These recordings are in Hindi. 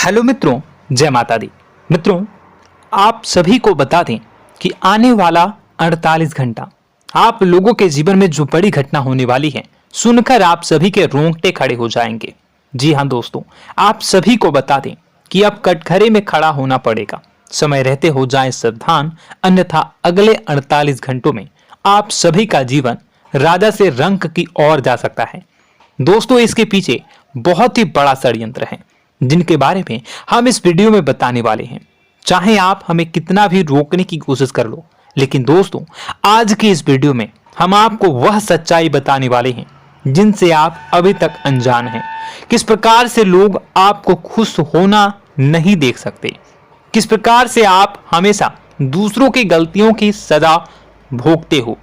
हेलो मित्रों, जय माता दी। मित्रों, आप सभी को बता दें कि आने वाला 48 घंटा आप लोगों के जीवन में जो बड़ी घटना होने वाली है, सुनकर आप सभी के रोंगटे खड़े हो जाएंगे। जी हाँ दोस्तों, आप सभी को बता दें कि अब कटघरे में खड़ा होना पड़ेगा। समय रहते हो जाएं सावधान, अन्यथा अगले 48 घंटों में आप सभी का जीवन राजा से रंक की ओर जा सकता है। दोस्तों, इसके पीछे बहुत ही बड़ा षड्यंत्र है जिनके बारे में हम इस वीडियो में बताने वाले हैं। चाहे आप हमें कितना भी रोकने की कोशिश कर लो, लेकिन दोस्तों आज की इस वीडियो में हम आपको वह सच्चाई बताने वाले हैं जिनसे आप अभी तक अनजान हैं। किस प्रकार से लोग आपको खुश होना नहीं देख सकते, किस प्रकार से आप हमेशा दूसरों की गलतियों की सजा भोगते हो,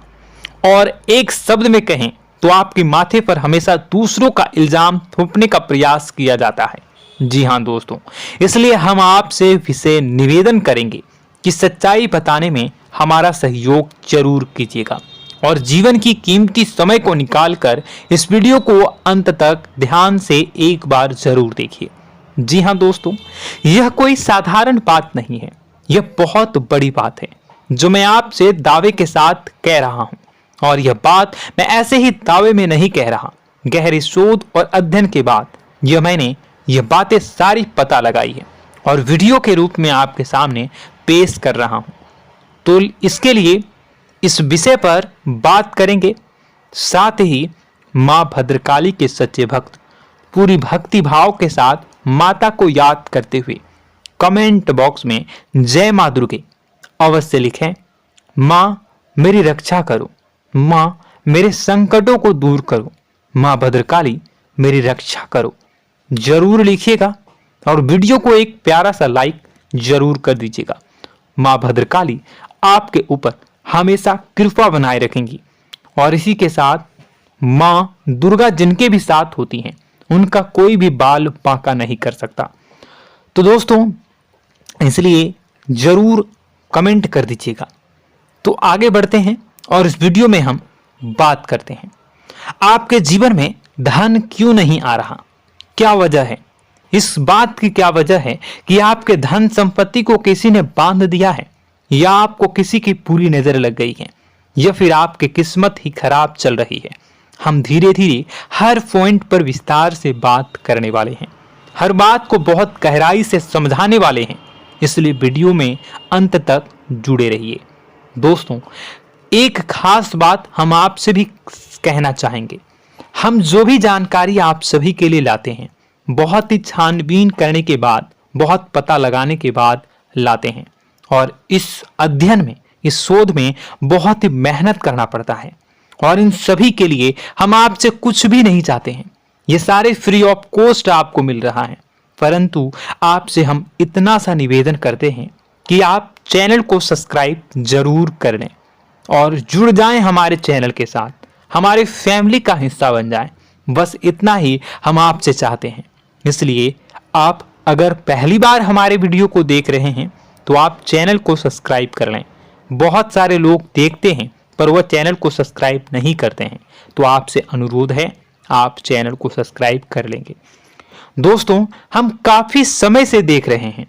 और एक शब्द में कहें तो आपके माथे पर हमेशा दूसरों का इल्जाम थोपने का प्रयास किया जाता है। जी हाँ दोस्तों, इसलिए हम आपसे विशेष निवेदन करेंगे कि सच्चाई बताने में हमारा सहयोग जरूर कीजिएगा और जीवन की कीमती समय को निकालकर इस वीडियो को अंत तक ध्यान से एक बार जरूर देखिए। जी हाँ दोस्तों, यह कोई साधारण बात नहीं है, यह बहुत बड़ी बात है जो मैं आपसे दावे के साथ कह रहा हूं। और यह बात मैं ऐसे ही दावे में नहीं कह रहा, गहरी शोध और अध्ययन के बाद मैंने यह बातें सारी पता लगाई है और वीडियो के रूप में आपके सामने पेश कर रहा हूं। तो इसके लिए इस विषय पर बात करेंगे। साथ ही मां भद्रकाली के सच्चे भक्त पूरी भक्ति भाव के साथ माता को याद करते हुए कमेंट बॉक्स में जय मां दुर्गे अवश्य लिखें। मां मेरी रक्षा करो, मां मेरे संकटों को दूर करो, मां भद्रकाली मेरी रक्षा करो, जरूर लिखिएगा और वीडियो को एक प्यारा सा लाइक जरूर कर दीजिएगा। मां भद्रकाली आपके ऊपर हमेशा कृपा बनाए रखेंगी और इसी के साथ मां दुर्गा जिनके भी साथ होती हैं उनका कोई भी बाल बांका नहीं कर सकता। तो दोस्तों, इसलिए जरूर कमेंट कर दीजिएगा। तो आगे बढ़ते हैं और इस वीडियो में हम बात करते हैं, आपके जीवन में धन क्यों नहीं आ रहा, क्या वजह है। इस बात की क्या वजह है कि आपके धन संपत्ति को किसी ने बांध दिया है, या आपको किसी की पूरी नजर लग गई है, या फिर आपकी किस्मत ही खराब चल रही है। हम धीरे धीरे हर पॉइंट पर विस्तार से बात करने वाले हैं, हर बात को बहुत गहराई से समझाने वाले हैं, इसलिए वीडियो में अंत तक जुड़े रहिए। दोस्तों, एक खास बात हम आपसे भी कहना चाहेंगे, हम जो भी जानकारी आप सभी के लिए लाते हैं बहुत ही छानबीन करने के बाद, बहुत पता लगाने के बाद लाते हैं, और इस अध्ययन में, इस शोध में बहुत ही मेहनत करना पड़ता है। और इन सभी के लिए हम आपसे कुछ भी नहीं चाहते हैं, ये सारे फ्री ऑफ कॉस्ट आपको मिल रहा है, परंतु आपसे हम इतना सा निवेदन करते हैं कि आप चैनल को सब्सक्राइब जरूर कर लें और जुड़ जाएं हमारे चैनल के साथ, हमारे फैमिली का हिस्सा बन जाएं। बस इतना ही हम आपसे चाहते हैं। इसलिए आप अगर पहली बार हमारे वीडियो को देख रहे हैं तो आप चैनल को सब्सक्राइब कर लें। बहुत सारे लोग देखते हैं पर वह चैनल को सब्सक्राइब नहीं करते हैं, तो आपसे अनुरोध है आप चैनल को सब्सक्राइब कर लेंगे। दोस्तों, हम काफी समय से देख रहे हैं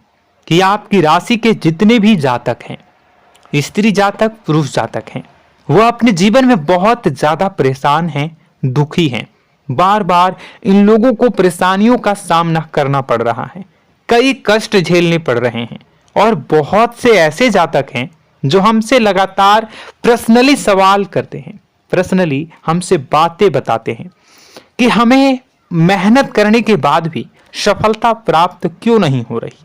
कि आपकी राशि के जितने भी जातक हैं, स्त्री जातक, पुरुष जातक हैं, वह अपने जीवन में बहुत ज्यादा परेशान हैं, दुखी हैं। बार बार इन लोगों को परेशानियों का सामना करना पड़ रहा है, कई कष्ट झेलने पड़ रहे हैं, और बहुत से ऐसे जातक हैं जो हमसे लगातार पर्सनली सवाल करते हैं, पर्सनली हमसे बातें बताते हैं कि हमें मेहनत करने के बाद भी सफलता प्राप्त क्यों नहीं हो रही,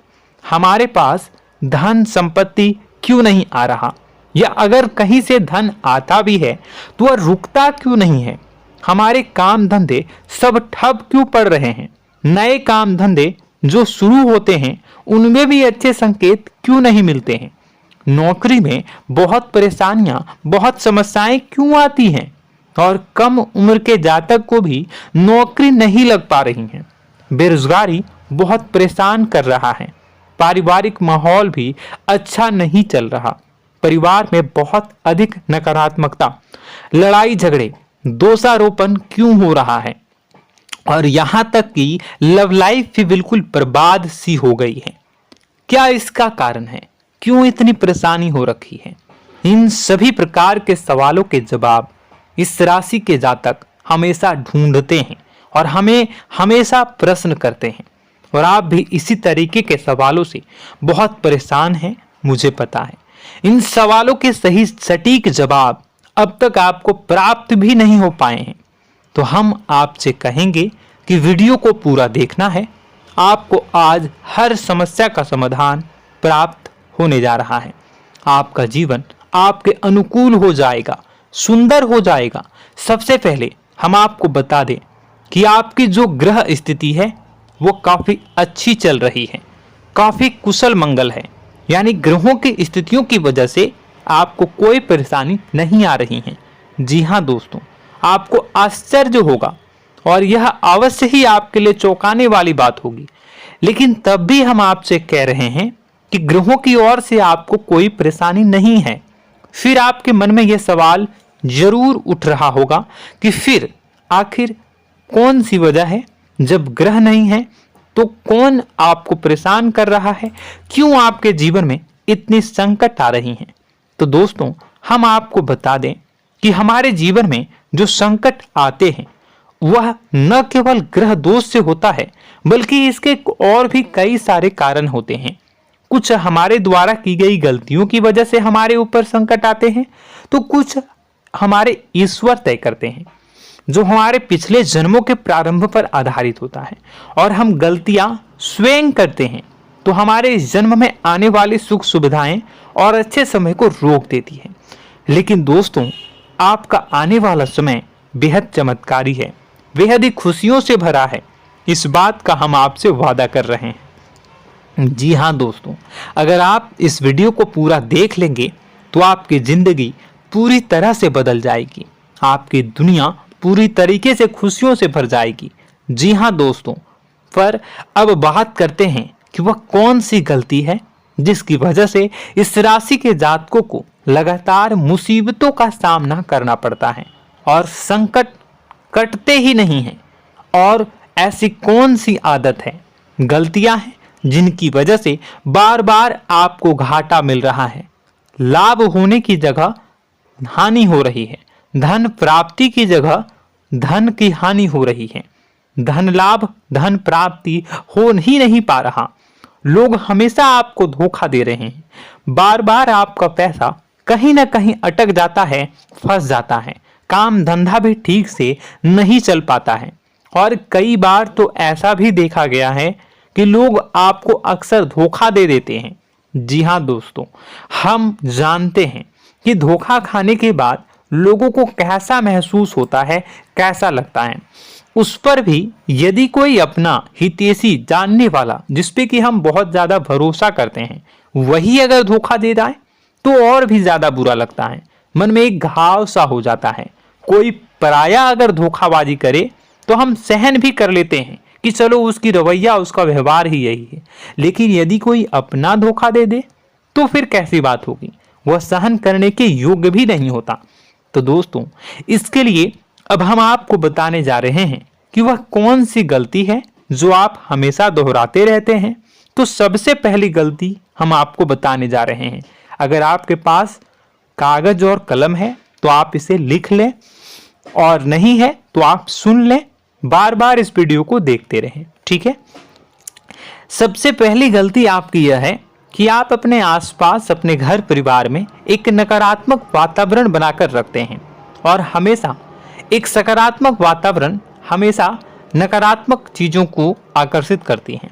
हमारे पास धन संपत्ति क्यों नहीं आ रहा, या अगर कहीं से धन आता भी है तो वह रुकता क्यों नहीं है, हमारे काम धंधे सब ठप क्यों पड़ रहे हैं, नए काम धंधे जो शुरू होते हैं उनमें भी अच्छे संकेत क्यों नहीं मिलते हैं, नौकरी में बहुत परेशानियां, बहुत समस्याएं क्यों आती हैं, और कम उम्र के जातक को भी नौकरी नहीं लग पा रही है, बेरोजगारी बहुत परेशान कर रहा है, पारिवारिक माहौल भी अच्छा नहीं चल रहा, परिवार में बहुत अधिक नकारात्मकता, लड़ाई झगड़े, दोषारोपण क्यों हो रहा है, और यहां तक कि लव लाइफ भी बिल्कुल बर्बाद सी हो गई है। क्या इसका कारण है? क्यों इतनी परेशानी हो रखी है? इन सभी प्रकार के सवालों के जवाब इस राशि के जातक हमेशा ढूंढते हैं और हमें हमेशा प्रश्न करते हैं। और आप भी इसी तरीके के सवालों से बहुत परेशान हैं, मुझे पता है। इन सवालों के सही सटीक जवाब अब तक आपको प्राप्त भी नहीं हो पाए हैं। तो हम आपसे कहेंगे कि वीडियो को पूरा देखना है। आपको आज हर समस्या का समाधान प्राप्त होने जा रहा है। आपका जीवन आपके अनुकूल हो जाएगा, सुंदर हो जाएगा। सबसे पहले हम आपको बता दें कि आपकी जो ग्रह स्थिति है वो काफी अच्छी चल रही है, काफी कुशल मंगल है। यानी ग्रहों की स्थितियों की वजह से आपको कोई परेशानी नहीं आ रही है। जी हाँ दोस्तों, आपको आश्चर्य होगा और यह अवश्य ही आपके लिए चौंकाने वाली बात होगी। लेकिन तब भी हम आपसे कह रहे हैं कि ग्रहों की ओर से आपको कोई परेशानी नहीं है। फिर आपके मन में यह सवाल जरूर उठ रहा होगा कि फिर आखिर कौन सी वजह है? जब ग्रह नहीं है तो कौन आपको परेशान कर रहा है? क्यों आपके जीवन में इतनी संकट आ रही हैं? तो दोस्तों, हम आपको बता दें कि हमारे जीवन में जो संकट आते हैं वह न केवल ग्रह दोष से होता है, बल्कि इसके और भी कई सारे कारण होते हैं। कुछ हमारे द्वारा की गई गलतियों की वजह से हमारे ऊपर संकट आते हैं, तो कुछ हमारे ईश्वर तय करते हैं, जो हमारे पिछले जन्मों के प्रारंभ पर आधारित होता है। और हम गलतियां स्वयं करते हैं तो हमारे इस जन्म में आने वाली सुख सुविधाएं और अच्छे समय को रोक देती है। लेकिन दोस्तों, आपका आने वाला समय बेहद चमत्कारी है, बेहद ही खुशियों से भरा है। इस बात का हम आपसे वादा कर रहे हैं। जी हाँ दोस्तों, अगर आप इस वीडियो को पूरा देख लेंगे तो आपकी जिंदगी पूरी तरह से बदल जाएगी, आपकी दुनिया पूरी तरीके से खुशियों से भर जाएगी। जी हाँ दोस्तों, पर अब बात करते हैं कि वह कौन सी गलती है जिसकी वजह से इस राशि के जातकों को लगातार मुसीबतों का सामना करना पड़ता है और संकट कटते ही नहीं हैं। और ऐसी कौन सी आदत है, गलतियां हैं जिनकी वजह से बार बार आपको घाटा मिल रहा है, लाभ होने की जगह हानि हो रही है, धन प्राप्ति की जगह धन की हानि हो रही है, धन लाभ धन प्राप्ति हो ही नहीं पा रहा, लोग हमेशा आपको धोखा दे रहे हैं, बार बार आपका पैसा कहीं ना कहीं अटक जाता है, फंस जाता है, काम धंधा भी ठीक से नहीं चल पाता है। और कई बार तो ऐसा भी देखा गया है कि लोग आपको अक्सर धोखा दे देते हैं। जी हाँ दोस्तों, हम जानते हैं कि धोखा खाने के बाद लोगों को कैसा महसूस होता है, कैसा लगता है। उस पर भी यदि कोई अपना हितैषी जानने वाला, जिसपे कि हम बहुत ज्यादा भरोसा करते हैं, वही अगर धोखा दे जाए तो और भी ज्यादा बुरा लगता है, मन में एक घाव सा हो जाता है। कोई पराया अगर धोखाबाजी करे तो हम सहन भी कर लेते हैं कि चलो उसकी रवैया, उसका व्यवहार ही यही है। लेकिन यदि कोई अपना धोखा दे दे तो फिर कैसी बात होगी, वह सहन करने के योग्य भी नहीं होता। तो दोस्तों, इसके लिए अब हम आपको बताने जा रहे हैं कि वह कौन सी गलती है जो आप हमेशा दोहराते रहते हैं। तो सबसे पहली गलती हम आपको बताने जा रहे हैं। अगर आपके पास कागज और कलम है तो आप इसे लिख लें, और नहीं है तो आप सुन लें, बार बार इस वीडियो को देखते रहें, ठीक है। सबसे पहली गलती आपकी यह है कि आप अपने आसपास, अपने घर परिवार में एक नकारात्मक वातावरण बनाकर रखते हैं। और हमेशा एक सकारात्मक वातावरण हमेशा नकारात्मक चीजों को आकर्षित करती हैं,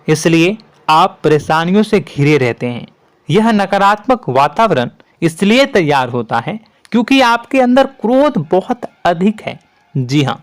इसलिए आप परेशानियों से घिरे रहते हैं। यह नकारात्मक वातावरण इसलिए तैयार होता है क्योंकि आपके अंदर क्रोध बहुत अधिक है। जी हाँ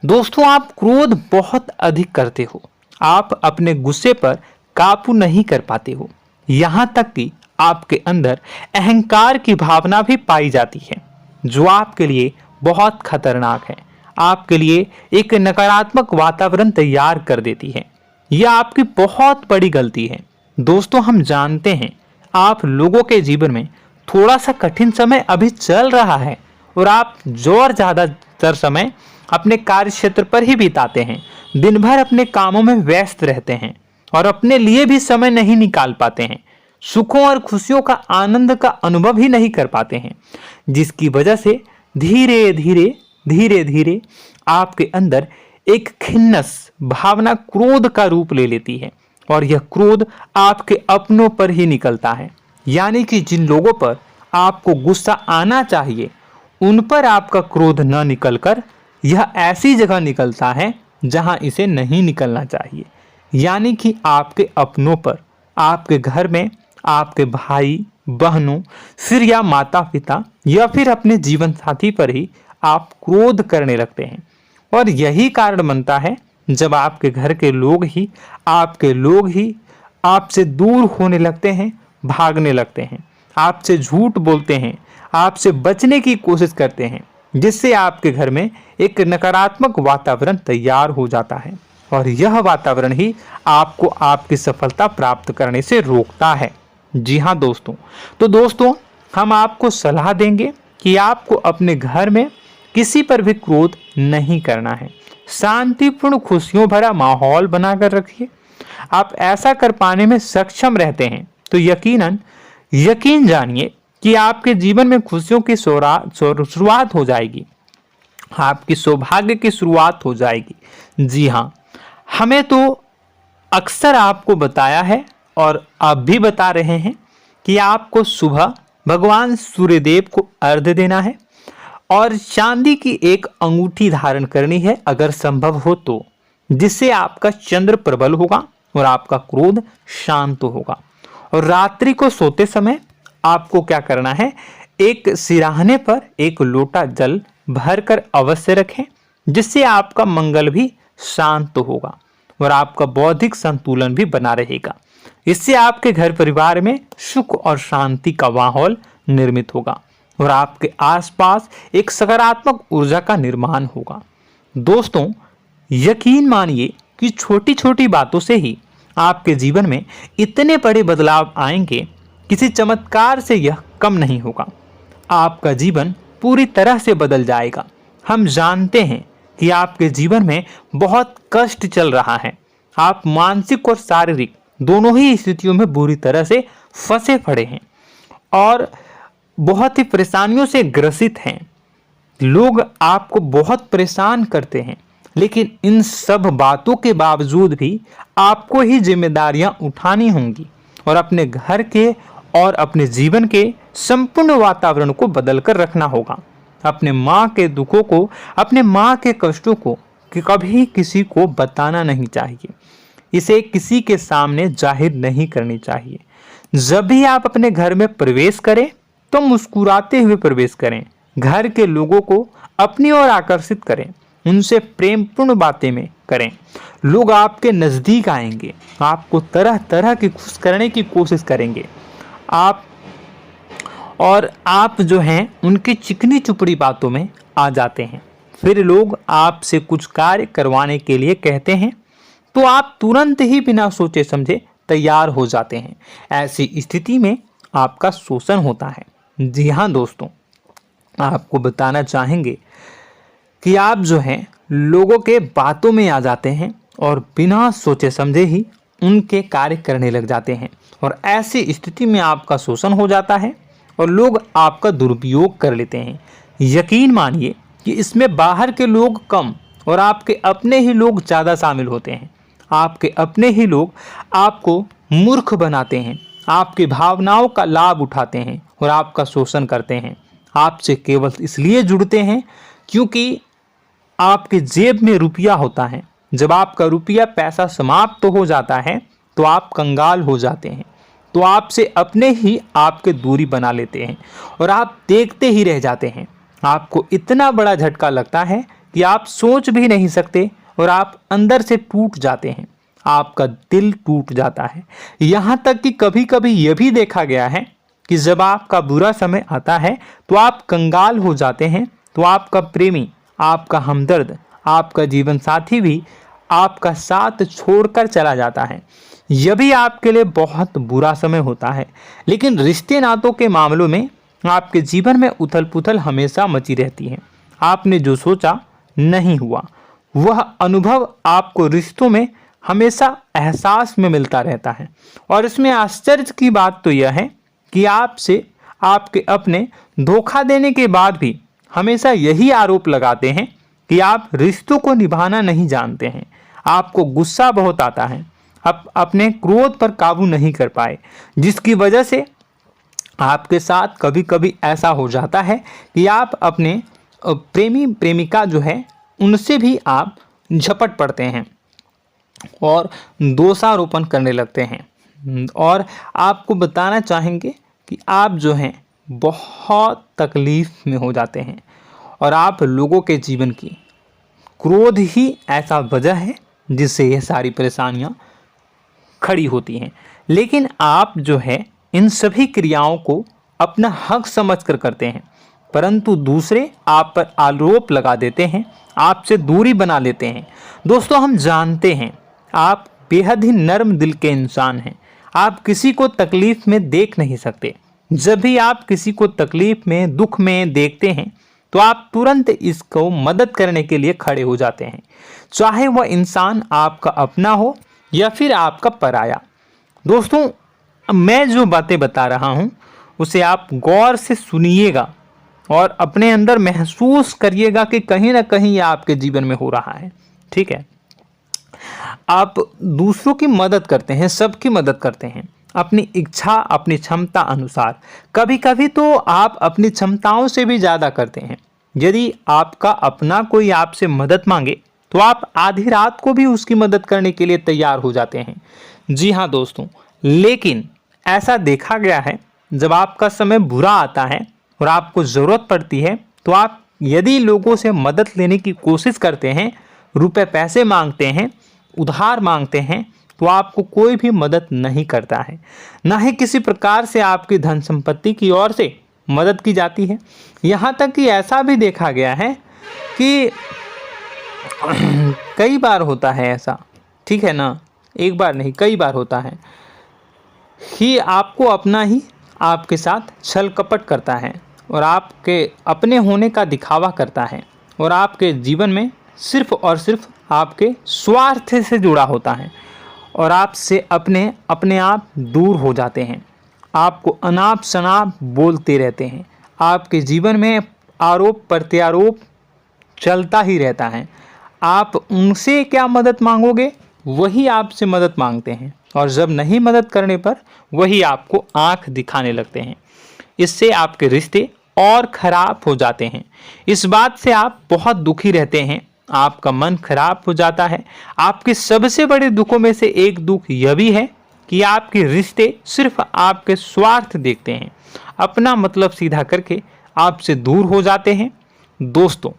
दोस्तों, आप क्रोध बहुत अधिक करते हो, आप अपने गुस्से पर काबू नहीं कर पाते हो, यहाँ तक कि आपके अंदर अहंकार की भावना भी पाई जाती है, जो आपके लिए बहुत खतरनाक है, आपके लिए एक नकारात्मक वातावरण तैयार कर देती है। यह आपकी बहुत बड़ी गलती है। दोस्तों, हम जानते हैं आप लोगों के जीवन में थोड़ा सा कठिन समय अभी चल रहा है और आप और ज्यादातर समय अपने कार्य क्षेत्र पर ही बिताते हैं, दिन भर अपने कामों में व्यस्त रहते हैं और अपने लिए भी समय नहीं निकाल पाते हैं, सुखों और खुशियों का आनंद का अनुभव ही नहीं कर पाते हैं, जिसकी वजह से धीरे धीरे धीरे धीरे आपके अंदर एक खिन्नस भावना क्रोध का रूप ले लेती है और यह क्रोध आपके अपनों पर ही निकलता है। यानी कि जिन लोगों पर आपको गुस्सा आना चाहिए उन पर आपका क्रोध न निकलकर यह ऐसी जगह निकलता है जहां इसे नहीं निकलना चाहिए। यानी कि आपके अपनों पर, आपके घर में आपके भाई बहनों, फिर या माता पिता या फिर अपने जीवन साथी पर ही आप क्रोध करने लगते हैं। और यही कारण बनता है जब आपके घर के लोग ही आपसे दूर होने लगते हैं, भागने लगते हैं, आपसे झूठ बोलते हैं, आपसे बचने की कोशिश करते हैं, जिससे आपके घर में एक नकारात्मक वातावरण तैयार हो जाता है और यह वातावरण ही आपको आपकी सफलता प्राप्त करने से रोकता है। जी हाँ दोस्तों, तो दोस्तों हम आपको सलाह देंगे कि आपको अपने घर में किसी पर भी क्रोध नहीं करना है। शांतिपूर्ण खुशियों भरा माहौल बनाकर रखिए। आप ऐसा कर पाने में सक्षम रहते हैं तो यकीन जानिए कि आपके जीवन में खुशियों की शुरुआत हो जाएगी, आपकी सौभाग्य की शुरुआत हो जाएगी। जी हाँ, हमें तो अक्सर आपको बताया है और आप भी बता रहे हैं कि आपको सुबह भगवान सूर्यदेव को अर्घ्य देना है और चांदी की एक अंगूठी धारण करनी है अगर संभव हो तो, जिससे आपका चंद्र प्रबल होगा और आपका क्रोध शांत होगा। और रात्रि को सोते समय आपको क्या करना है, एक सिराहने पर एक लोटा जल भरकर अवश्य रखें, जिससे आपका मंगल भी शांत होगा और आपका बौद्धिक संतुलन भी बना रहेगा। इससे आपके घर परिवार में सुख और शांति का माहौल निर्मित होगा और आपके आसपास एक सकारात्मक ऊर्जा का निर्माण होगा। दोस्तों यकीन मानिए कि छोटी छोटी बातों से ही आपके जीवन में इतने बड़े बदलाव आएंगे, किसी चमत्कार से यह कम नहीं होगा। आपका जीवन पूरी तरह से बदल जाएगा। हम जानते हैं कि आपके जीवन में बहुत कष्ट चल रहा है, आप मानसिक और शारीरिक दोनों ही स्थितियों में बुरी तरह से फंसे पड़े हैं और बहुत ही परेशानियों से ग्रसित हैं। लोग आपको बहुत परेशान करते हैं, लेकिन इन सब बातों के बावजूद भी आपको ही जिम्मेदारियां उठानी होंगी और अपने घर के और अपने जीवन के संपूर्ण वातावरण को बदलकर रखना होगा। अपने माँ के दुखों को, अपने माँ के कष्टों को कभी किसी को बताना नहीं चाहिए, इसे किसी के सामने जाहिर नहीं करनी चाहिए। जब भी आप अपने घर में प्रवेश करें तो मुस्कुराते हुए प्रवेश करें, घर के लोगों को अपनी ओर आकर्षित करें, उनसे प्रेमपूर्ण बातें में करें। लोग आपके नज़दीक आएंगे, आपको तरह तरह की खुश करने की कोशिश करेंगे। आप जो हैं उनकी चिकनी चुपड़ी बातों में आ जाते हैं। फिर लोग आपसे कुछ कार्य करवाने के लिए कहते हैं तो आप तुरंत ही बिना सोचे समझे तैयार हो जाते हैं। ऐसी स्थिति में आपका शोषण होता है। जी हाँ दोस्तों, आपको बताना चाहेंगे कि आप जो हैं लोगों के बातों में आ जाते हैं और बिना सोचे समझे ही उनके कार्य करने लग जाते हैं और ऐसी स्थिति में आपका शोषण हो जाता है और लोग आपका दुरुपयोग कर लेते हैं। यकीन मानिए कि इसमें बाहर के लोग कम और आपके अपने ही लोग ज़्यादा शामिल होते हैं। आपके अपने ही लोग आपको मूर्ख बनाते हैं, आपकी भावनाओं का लाभ उठाते हैं और आपका शोषण करते हैं। आपसे केवल इसलिए जुड़ते हैं क्योंकि आपके जेब में रुपया होता है। जब आपका रुपया पैसा समाप्त हो जाता है तो आप कंगाल हो जाते हैं, तो आपसे अपने ही आपके दूरी बना लेते हैं और आप देखते ही रह जाते हैं। आपको इतना बड़ा झटका लगता है कि आप सोच भी नहीं सकते और आप अंदर से टूट जाते हैं, आपका दिल टूट जाता है। यहाँ तक कि कभी कभी यह भी देखा गया है कि जब आपका बुरा समय आता है तो आप कंगाल हो जाते हैं, तो आपका प्रेमी, आपका हमदर्द, आपका जीवन साथी भी आपका साथ छोड़कर चला जाता है। यह भी आपके लिए बहुत बुरा समय होता है। लेकिन रिश्ते नातों के मामलों में आपके जीवन में उथल पुथल हमेशा मची रहती है। आपने जो सोचा नहीं हुआ। वह अनुभव आपको रिश्तों में हमेशा एहसास में मिलता रहता है। और इसमें आश्चर्य की बात तो यह है कि आपसे आपके अपने धोखा देने के बाद भी हमेशा यही आरोप लगाते हैं कि आप रिश्तों को निभाना नहीं जानते हैं। आपको गुस्सा बहुत आता है, आप अपने क्रोध पर काबू नहीं कर पाए, जिसकी वजह से आपके साथ कभी कभी ऐसा हो जाता है कि आप अपने प्रेमी प्रेमिका जो है उनसे भी आप झपट पड़ते हैं और दोषारोपण करने लगते हैं। और आपको बताना चाहेंगे कि आप जो हैं बहुत तकलीफ में हो जाते हैं और आप लोगों के जीवन की क्रोध ही ऐसा वजह है जिससे यह सारी परेशानियां खड़ी होती हैं। लेकिन आप जो है इन सभी क्रियाओं को अपना हक समझकर करते हैं, परंतु दूसरे आप पर आरोप लगा देते हैं, आपसे दूरी बना लेते हैं। दोस्तों, हम जानते हैं आप बेहद ही नर्म दिल के इंसान हैं। आप किसी को तकलीफ में देख नहीं सकते। जब भी आप किसी को तकलीफ में, दुख में देखते हैं तो आप तुरंत इसको मदद करने के लिए खड़े हो जाते हैं, चाहे वह इंसान आपका अपना हो या फिर आपका पराया। दोस्तों, मैं जो बातें बता रहा हूं उसे आप गौर से सुनिएगा और अपने अंदर महसूस करिएगा कि कहीं ना कहीं यह आपके जीवन में हो रहा है। ठीक है, आप दूसरों की मदद करते हैं, सबकी मदद करते हैं अपनी इच्छा, अपनी क्षमता अनुसार। कभी कभी तो आप अपनी क्षमताओं से भी ज़्यादा करते हैं। यदि आपका अपना कोई आपसे मदद मांगे तो आप आधी रात को भी उसकी मदद करने के लिए तैयार हो जाते हैं। जी हाँ दोस्तों, लेकिन ऐसा देखा गया है जब आपका समय बुरा आता है और आपको ज़रूरत पड़ती है तो आप यदि लोगों से मदद लेने की कोशिश करते हैं, रुपए पैसे मांगते हैं, उधार मांगते हैं, तो आपको कोई भी मदद नहीं करता है। ना ही किसी प्रकार से आपकी धन संपत्ति की ओर से मदद की जाती है। यहाँ तक कि ऐसा भी देखा गया है कि कई बार होता है ऐसा, ठीक है ना, एक बार नहीं कई बार होता है कि आपको अपना ही आपके साथ छल कपट करता है और आपके अपने होने का दिखावा करता है और आपके जीवन में सिर्फ और सिर्फ आपके स्वार्थ से जुड़ा होता है और आपसे अपने आप दूर हो जाते हैं। आपको अनाप शनाप बोलते रहते हैं। आपके जीवन में आरोप प्रत्यारोप चलता ही रहता है। आप उनसे क्या मदद मांगोगे, वही आपसे मदद मांगते हैं और जब नहीं मदद करने पर वही आपको आंख दिखाने लगते हैं। इससे आपके रिश्ते और खराब हो जाते हैं। इस बात से आप बहुत दुखी रहते हैं, आपका मन खराब हो जाता है। आपके सबसे बड़े दुखों में से एक दुख यह भी है कि आपके रिश्ते सिर्फ आपके स्वार्थ देखते हैं, अपना मतलब सीधा करके आपसे दूर हो जाते हैं। दोस्तों,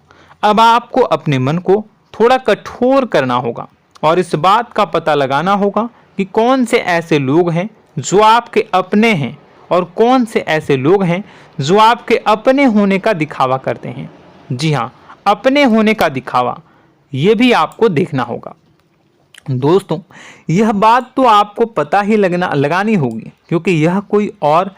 अब आपको अपने मन को थोड़ा कठोर करना होगा और इस बात का पता लगाना होगा कि कौन से ऐसे लोग हैं जो आपके अपने हैं और कौन से ऐसे लोग हैं जो आपके अपने होने का दिखावा करते हैं। जी हाँ, अपने होने का दिखावा, ये भी आपको देखना होगा। दोस्तों, यह बात तो आपको पता ही लगानी होगी, क्योंकि यह कोई और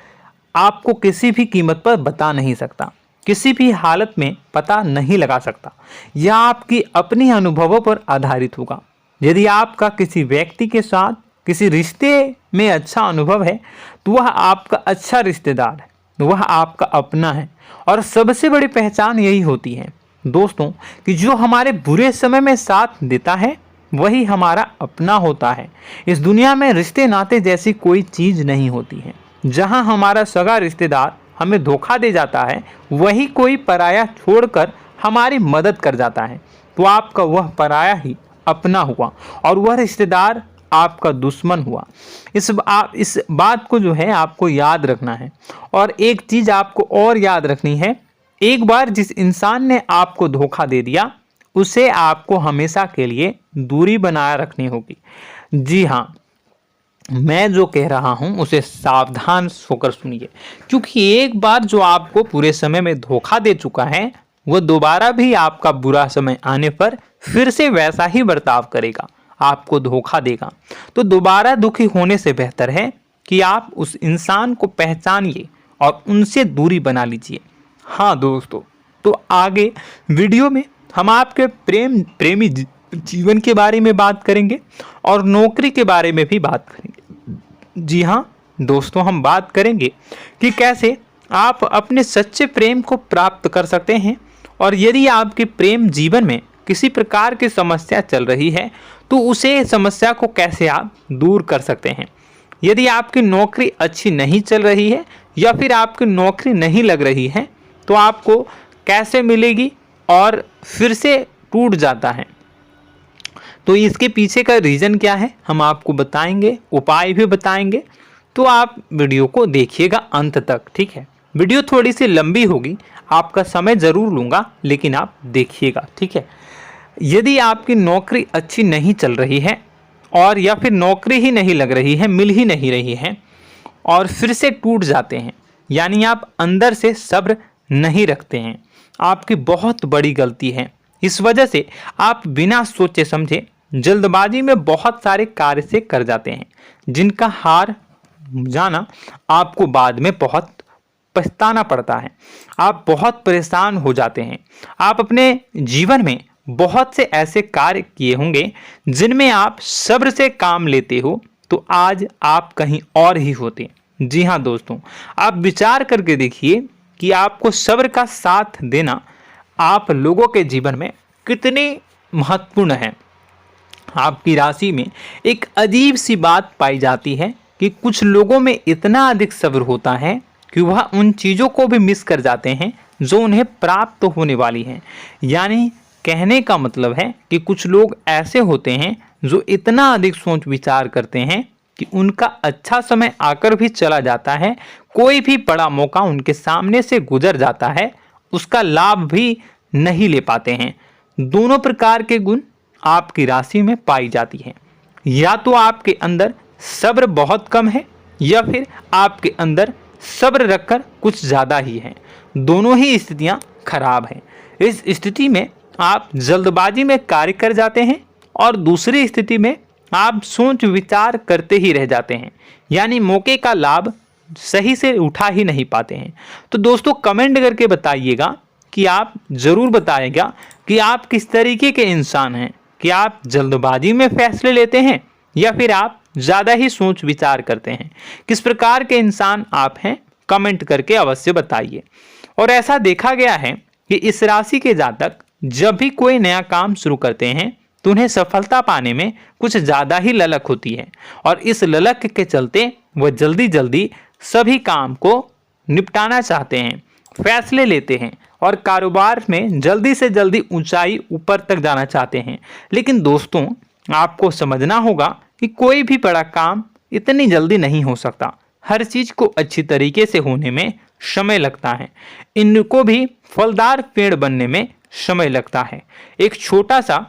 आपको किसी भी कीमत पर बता नहीं सकता, किसी भी हालत में पता नहीं लगा सकता। यह आपकी अपनी अनुभवों पर आधारित होगा। यदि आपका किसी व्यक्ति के साथ किसी रिश्ते में अच्छा अनुभव है तो वह आपका अच्छा रिश्तेदार है, वह आपका अपना है। और सबसे बड़ी पहचान यही होती है दोस्तों कि जो हमारे बुरे समय में साथ देता है वही हमारा अपना होता है। इस दुनिया में रिश्ते नाते जैसी कोई चीज़ नहीं होती है। जहां हमारा सगा रिश्तेदार हमें धोखा दे जाता है, वही कोई पराया छोड़कर हमारी मदद कर जाता है, तो आपका वह पराया ही अपना हुआ और वह रिश्तेदार आपका दुश्मन हुआ। इस बात को जो है आपको याद रखना है। और एक चीज़ आपको और याद रखनी है, एक बार जिस इंसान ने आपको धोखा दे दिया उसे आपको हमेशा के लिए दूरी बनाए रखनी होगी। जी हाँ, मैं जो कह रहा हूं उसे सावधान होकर सुनिए, क्योंकि एक बार जो आपको पूरे समय में धोखा दे चुका है वह दोबारा भी आपका बुरा समय आने पर फिर से वैसा ही बर्ताव करेगा, आपको धोखा देगा। तो दोबारा दुखी होने से बेहतर है कि आप उस इंसान को पहचानिए और उनसे दूरी बना लीजिए। हाँ दोस्तों, तो आगे वीडियो में हम आपके प्रेमी जीवन के बारे में बात करेंगे और नौकरी के बारे में भी बात करेंगे। जी हाँ दोस्तों, हम बात करेंगे कि कैसे आप अपने सच्चे प्रेम को प्राप्त कर सकते हैं, और यदि आपके प्रेम जीवन में किसी प्रकार की समस्या चल रही है तो उसे समस्या को कैसे आप दूर कर सकते हैं। यदि आपकी नौकरी अच्छी नहीं चल रही है या फिर आपकी नौकरी नहीं लग रही है तो आपको कैसे मिलेगी और फिर से टूट जाता है, तो इसके पीछे का रीज़न क्या है हम आपको बताएंगे, उपाय भी बताएंगे। तो आप वीडियो को देखिएगा अंत तक, ठीक है। वीडियो थोड़ी सी लंबी होगी, आपका समय ज़रूर लूँगा, लेकिन आप देखिएगा, ठीक है। यदि आपकी नौकरी अच्छी नहीं चल रही है और या फिर नौकरी ही नहीं लग रही है, मिल ही नहीं रही है और फिर से टूट जाते हैं, यानी आप अंदर से सब्र नहीं रखते हैं, आपकी बहुत बड़ी गलती है। इस वजह से आप बिना सोचे समझे जल्दबाजी में बहुत सारे कार्य से कर जाते हैं, जिनका हार जाना आपको बाद में बहुत पछताना पड़ता है। आप बहुत परेशान हो जाते हैं। आप अपने जीवन में बहुत से ऐसे कार्य किए होंगे जिनमें आप सब्र से काम लेते हो, तो आज आप कहीं और ही होते। जी हाँ दोस्तों, आप विचार करके देखिए कि आपको सब्र का साथ देना आप लोगों के जीवन में कितने महत्वपूर्ण है। आपकी राशि में एक अजीब सी बात पाई जाती है कि कुछ लोगों में इतना अधिक सब्र होता है कि वह उन चीज़ों को भी मिस कर जाते हैं जो उन्हें प्राप्त होने वाली हैं। यानी कहने का मतलब है कि कुछ लोग ऐसे होते हैं जो इतना अधिक सोच विचार करते हैं कि उनका अच्छा समय आकर भी चला जाता है, कोई भी बड़ा मौका उनके सामने से गुजर जाता है, उसका लाभ भी नहीं ले पाते हैं। दोनों प्रकार के गुण आपकी राशि में पाई जाती हैं। या तो आपके अंदर सब्र बहुत कम है या फिर आपके अंदर सब्र रखकर कुछ ज़्यादा ही है। दोनों ही स्थितियाँ खराब हैं। इस स्थिति में आप जल्दबाजी में कार्य कर जाते हैं और दूसरी स्थिति में आप सोच विचार करते ही रह जाते हैं, यानी मौके का लाभ सही से उठा ही नहीं पाते हैं। तो दोस्तों कमेंट करके बताइएगा कि आप ज़रूर बताइएगा कि आप किस तरीके के इंसान हैं, कि आप जल्दबाजी में फैसले लेते हैं या फिर आप ज़्यादा ही सोच विचार करते हैं। किस प्रकार के इंसान आप हैं, कमेंट करके अवश्य बताइए। और ऐसा देखा गया है कि इस राशि के जातक जब भी कोई नया काम शुरू करते हैं तो उन्हें सफलता पाने में कुछ ज़्यादा ही ललक होती है, और इस ललक के चलते वह जल्दी जल्दी सभी काम को निपटाना चाहते हैं, फैसले लेते हैं और कारोबार में जल्दी से जल्दी ऊंचाई ऊपर तक जाना चाहते हैं। लेकिन दोस्तों आपको समझना होगा कि कोई भी बड़ा काम इतनी जल्दी नहीं हो सकता। हर चीज़ को अच्छी तरीके से होने में समय लगता है। इनको भी फलदार पेड़ बनने में समय लगता है। एक छोटा सा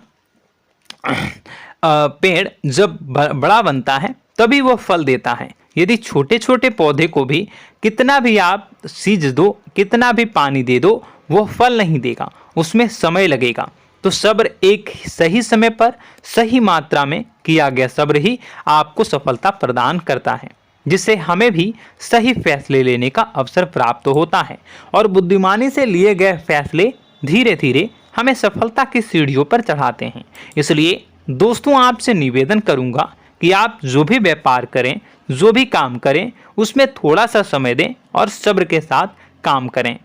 पेड़ जब बड़ा बनता है तभी वो फल देता है। यदि छोटे छोटे पौधे को भी कितना भी आप सींच दो, कितना भी पानी दे दो, वो फल नहीं देगा, उसमें समय लगेगा। तो सब्र एक सही समय पर सही मात्रा में किया गया सब्र ही आपको सफलता प्रदान करता है, जिससे हमें भी सही फैसले लेने का अवसर प्राप्त होता है और बुद्धिमानी से लिए गए फैसले धीरे धीरे हमें सफलता की सीढ़ियों पर चढ़ाते हैं। इसलिए दोस्तों आपसे निवेदन करूंगा कि आप जो भी व्यापार करें, जो भी काम करें, उसमें थोड़ा सा समय दें और सब्र के साथ काम करें।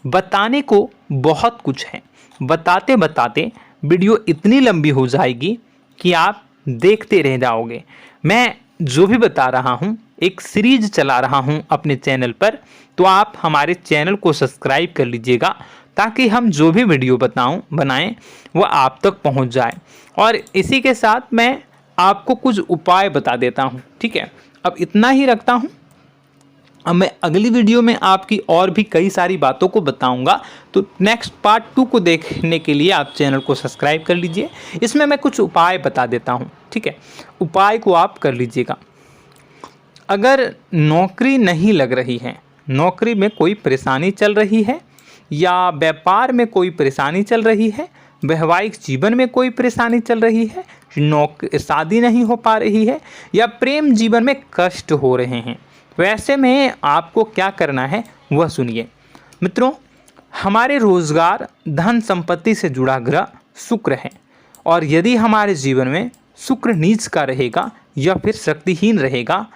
बताने को बहुत कुछ है, बताते बताते वीडियो इतनी लंबी हो जाएगी कि आप देखते रह जाओगे। मैं जो भी बता रहा हूँ एक सीरीज चला रहा हूँ अपने चैनल पर, तो आप हमारे चैनल को सब्सक्राइब कर लीजिएगा ताकि हम जो भी वीडियो बनाएं वो आप तक पहुँच जाए। और इसी के साथ मैं आपको कुछ उपाय बता देता हूँ, ठीक है। अब इतना ही रखता हूँ। अब मैं अगली वीडियो में आपकी और भी कई सारी बातों को बताऊंगा, तो नेक्स्ट पार्ट 2 को देखने के लिए आप चैनल को सब्सक्राइब कर लीजिए। इसमें मैं कुछ उपाय बता देता हूं, ठीक है। उपाय को आप कर लीजिएगा। अगर नौकरी नहीं लग रही है, नौकरी में कोई परेशानी चल रही है, या व्यापार में कोई परेशानी चल रही है, वैवाहिक जीवन में कोई परेशानी चल रही है, शादी नहीं हो पा रही है, या प्रेम जीवन में कष्ट हो रहे हैं, वैसे में आपको क्या करना है वह सुनिए। मित्रों, हमारे रोजगार धन संपत्ति से जुड़ा ग्रह शुक्र है, और यदि हमारे जीवन में शुक्र नीच का रहेगा या फिर शक्तिहीन रहेगा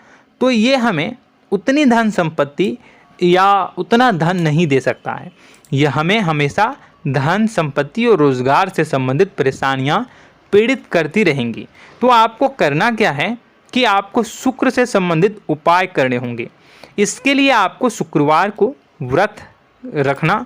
तो ये हमें उतनी धन संपत्ति या उतना धन नहीं दे सकता है। यह हमें हमेशा धन संपत्ति और रोजगार से संबंधित परेशानियां पीड़ित करती रहेंगी। तो आपको करना क्या है कि आपको शुक्र से संबंधित उपाय करने होंगे। इसके लिए आपको शुक्रवार को व्रत रखना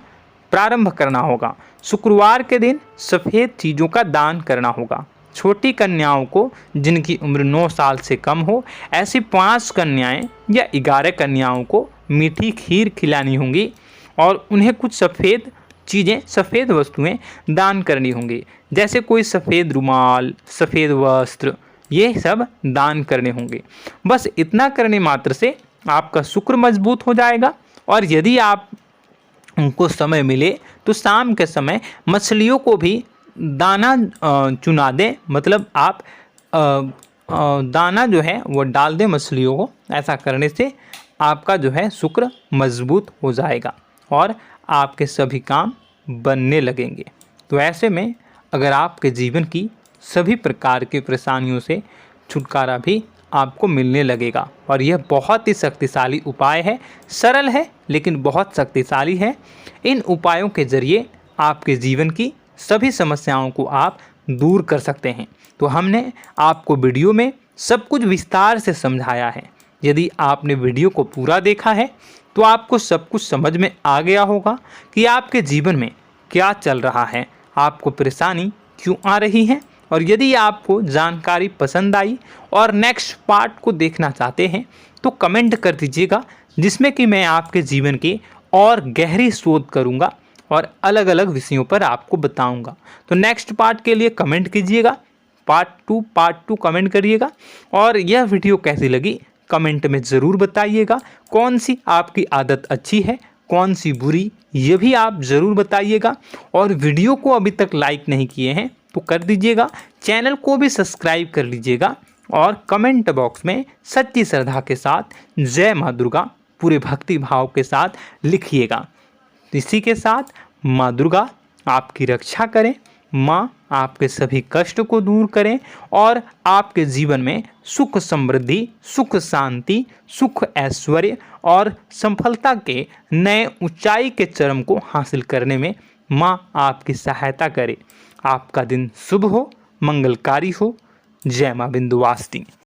प्रारंभ करना होगा। शुक्रवार के दिन सफ़ेद चीज़ों का दान करना होगा। छोटी कन्याओं को जिनकी उम्र 9 साल से कम हो, ऐसी 5 कन्याएं या 11 कन्याओं को मीठी खीर खिलानी होंगी और उन्हें कुछ सफ़ेद चीज़ें, सफ़ेद वस्तुएं दान करनी होंगी, जैसे कोई सफ़ेद रुमाल, सफ़ेद वस्त्र, ये सब दान करने होंगे। बस इतना करने मात्र से आपका शुक्र मजबूत हो जाएगा। और यदि आप उनको समय मिले तो शाम के समय मछलियों को भी दाना चुना दें, मतलब आप दाना जो है वो डाल दें मछलियों को। ऐसा करने से आपका जो है शुक्र मजबूत हो जाएगा और आपके सभी काम बनने लगेंगे। तो ऐसे में अगर आपके जीवन की सभी प्रकार की परेशानियों से छुटकारा भी आपको मिलने लगेगा। और यह बहुत ही शक्तिशाली उपाय है, सरल है लेकिन बहुत शक्तिशाली है। इन उपायों के ज़रिए आपके जीवन की सभी समस्याओं को आप दूर कर सकते हैं। तो हमने आपको वीडियो में सब कुछ विस्तार से समझाया है। यदि आपने वीडियो को पूरा देखा है तो आपको सब कुछ समझ में आ गया होगा कि आपके जीवन में क्या चल रहा है, आपको परेशानी क्यों आ रही है। और यदि आपको जानकारी पसंद आई और नेक्स्ट पार्ट को देखना चाहते हैं तो कमेंट कर दीजिएगा, जिसमें कि मैं आपके जीवन की और गहरी शोध करूंगा और अलग अलग विषयों पर आपको बताऊंगा। तो नेक्स्ट पार्ट के लिए कमेंट कीजिएगा, पार्ट टू कमेंट करिएगा। और यह वीडियो कैसी लगी कमेंट में ज़रूर बताइएगा। कौन सी आपकी आदत अच्छी है, कौन सी बुरी, ये भी आप ज़रूर बताइएगा। और वीडियो को अभी तक लाइक नहीं किए हैं तो कर दीजिएगा, चैनल को भी सब्सक्राइब कर लीजिएगा और कमेंट बॉक्स में सच्ची श्रद्धा के साथ जय माँ दुर्गा पूरे भक्ति भाव के साथ लिखिएगा। इसी के साथ माँ दुर्गा आपकी रक्षा करें, माँ आपके सभी कष्ट को दूर करें और आपके जीवन में सुख समृद्धि, सुख शांति, सुख ऐश्वर्य और सफलता के नए ऊंचाई के चरम को हासिल करने में माँ आपकी सहायता करे। आपका दिन शुभ हो, मंगलकारी हो। जय माँ विंध्यवासिनी।